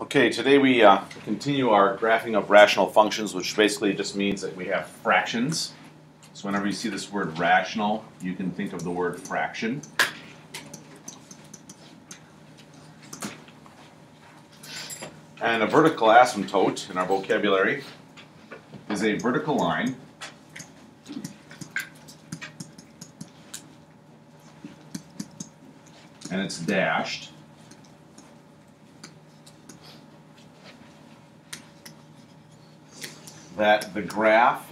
Okay, today we continue our graphing of rational functions, which basically just means that we have fractions. So whenever you see this word rational, you can think of the word fraction. And a vertical asymptote in our vocabulary is a vertical line and it's dashed. That the graph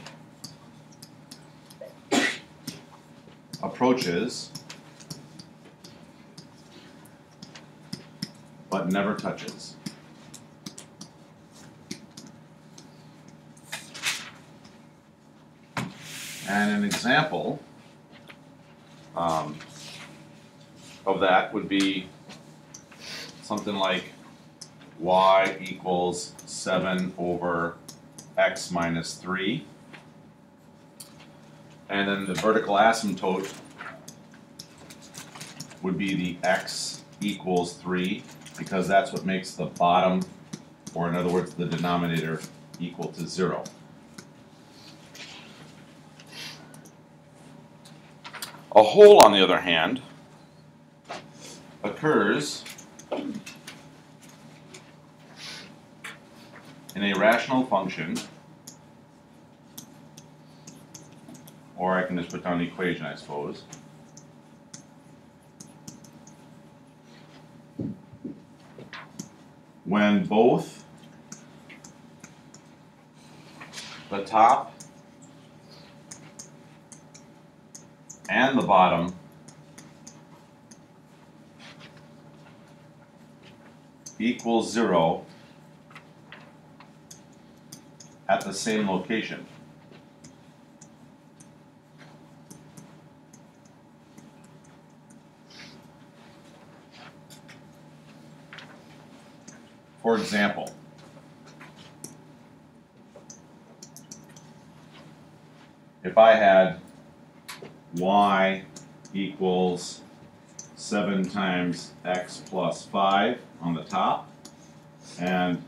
approaches but never touches. And an example of that would be something like y equals 7 over x minus 3. And then the vertical asymptote would be the x equals 3, because that's what makes the bottom, or in other words, the denominator, equal to 0. A hole, on the other hand, occurs in a rational function, or I can just put down the equation, I suppose. When both the top and the bottom equals 0 at the same location. For example, if I had y equals 7 times x plus 5 on the top and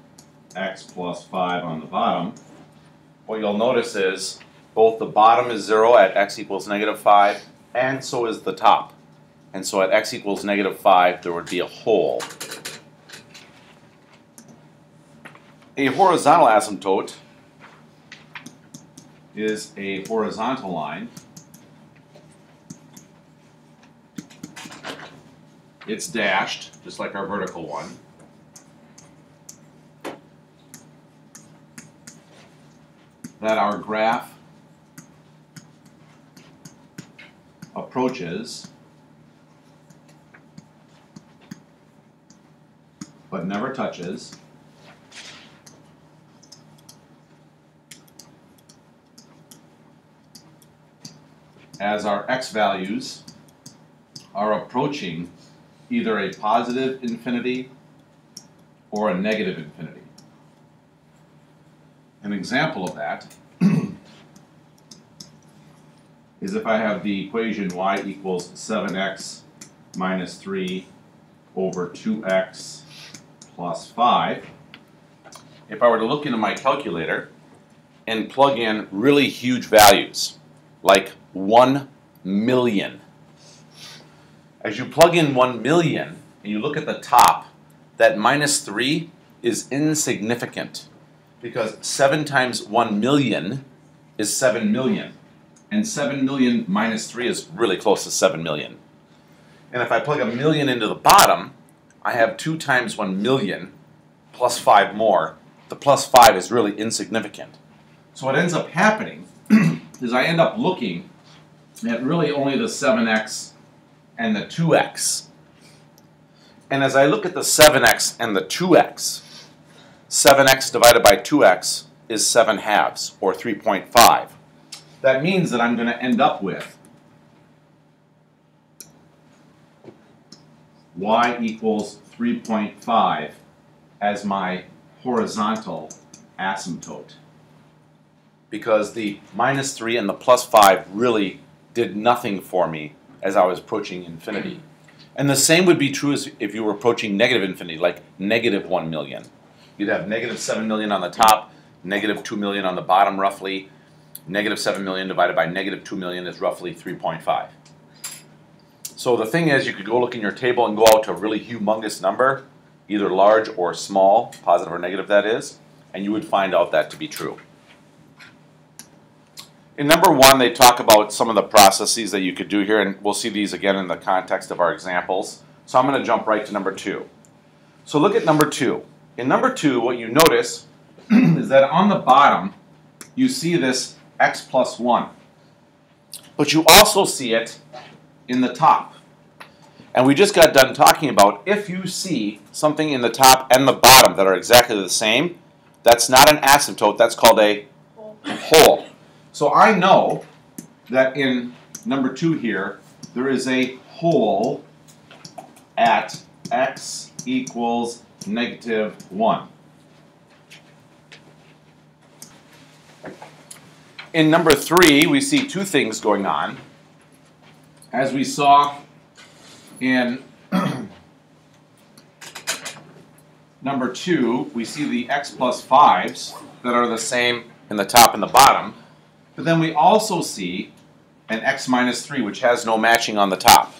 x plus 5 on the bottom, what you'll notice is both the bottom is 0 at x equals negative 5, and so is the top. And so at x equals negative 5, there would be a hole. A horizontal asymptote is a horizontal line. It's dashed, just like our vertical one. That our graph approaches but never touches. As our x values are approaching either a positive infinity or a negative infinity. An example of that is if I have the equation y equals 7x minus 3 over 2x plus 5. If I were to look into my calculator and plug in really huge values, like 1 million. As you plug in 1 million and you look at the top, that minus 3 is insignificant, because 7 times 1 million is 7 million. And 7 million minus 3 is really close to 7 million. And if I plug a million into the bottom, I have 2 times 1 million plus 5 more. The plus 5 is really insignificant. So what ends up happening is I end up looking at really only the 7x and the 2x. And as I look at the 7x and the 2x, 7x divided by 2x is 7 halves, or 3.5. That means that I'm going to end up with y equals 3.5 as my horizontal asymptote, because the minus 3 and the plus 5 really did nothing for me as I was approaching infinity. And the same would be true as if you were approaching negative infinity, like negative 1 million. you'd have negative 7 million on the top, negative 2 million on the bottom roughly. Negative 7 million divided by negative 2 million is roughly 3.5. So the thing is, you could go look in your table and go out to a really humongous number, either large or small, positive or negative that is, and you would find out that to be true. In number 1, they talk about some of the processes that you could do here, and we'll see these again in the context of our examples. So I'm going to jump right to number 2. So look at number 2. In number 2, what you notice is that on the bottom, you see this x plus 1. But you also see it in the top. And we just got done talking about if you see something in the top and the bottom that are exactly the same, that's not an asymptote, that's called a hole. So I know that in number 2 here, there is a hole at x equals negative 1. In number 3, we see two things going on. As we saw in number 2, we see the x plus 5s that are the same in the top and the bottom. But then we also see an x minus 3, which has no matching on the top.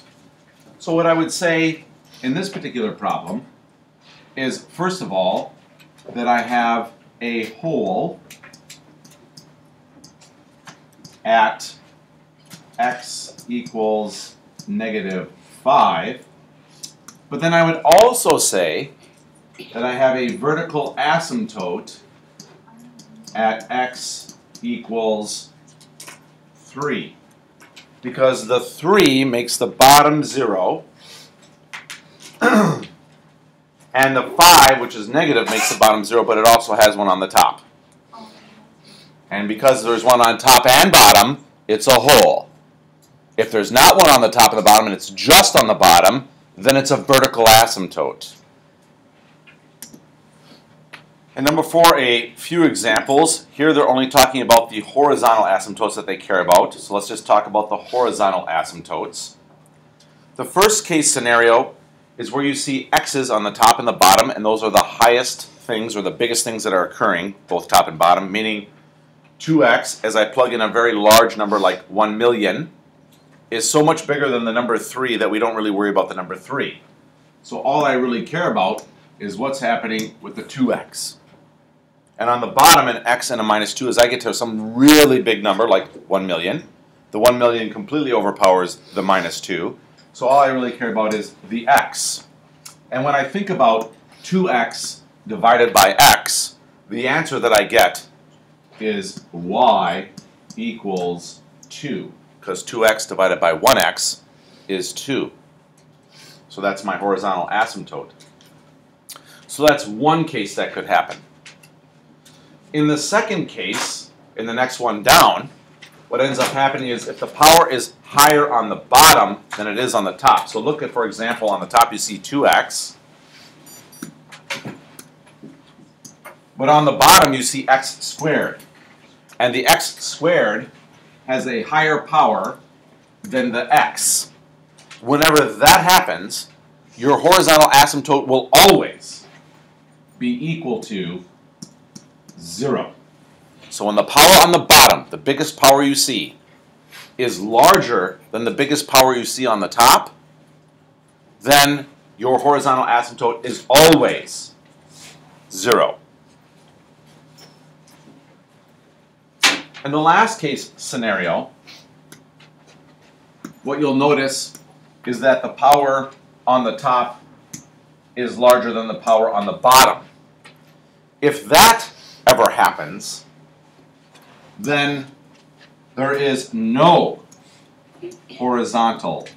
So what I would say in this particular problem is, first of all, that I have a hole at x equals negative 5. But then I would also say that I have a vertical asymptote at x equals 3. Because the 3 makes the bottom 0, and the 5, which is negative, makes the bottom 0, but it also has one on the top. And because there's one on top and bottom, it's a hole. If there's not one on the top and the bottom and it's just on the bottom, then it's a vertical asymptote. And number 4, a few examples. Here they're only talking about the horizontal asymptotes that they care about. So let's just talk about the horizontal asymptotes. The first case scenario is where you see x's on the top and the bottom, and those are the highest things or the biggest things that are occurring, both top and bottom, meaning 2x, as I plug in a very large number like 1 million, is so much bigger than the number 3 that we don't really worry about the number 3. So all I really care about is what's happening with the 2x. And on the bottom, an x and a minus 2, as I get to some really big number like 1 million, the 1 million completely overpowers the minus 2. So all I really care about is the x. And when I think about 2x divided by x, the answer that I get is y equals 2. Because 2x divided by 1x is 2. So that's my horizontal asymptote. So that's one case that could happen. In the second case, in the next one down, what ends up happening is if the power is higher on the bottom than it is on the top. So look at, for example, on the top you see 2x. But on the bottom you see x squared. And the x squared has a higher power than the x. Whenever that happens, your horizontal asymptote will always be equal to 0. So when the power on the bottom, the biggest power you see, is larger than the biggest power you see on the top, then your horizontal asymptote is always 0. In the last case scenario, what you'll notice is that the power on the top is larger than the power on the bottom. If that ever happens, then there is no horizontal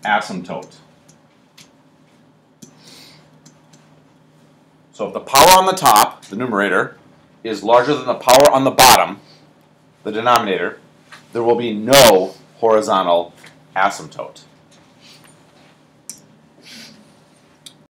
asymptote. So if the power on the top, the numerator, is larger than the power on the bottom, the denominator, there will be no horizontal asymptote.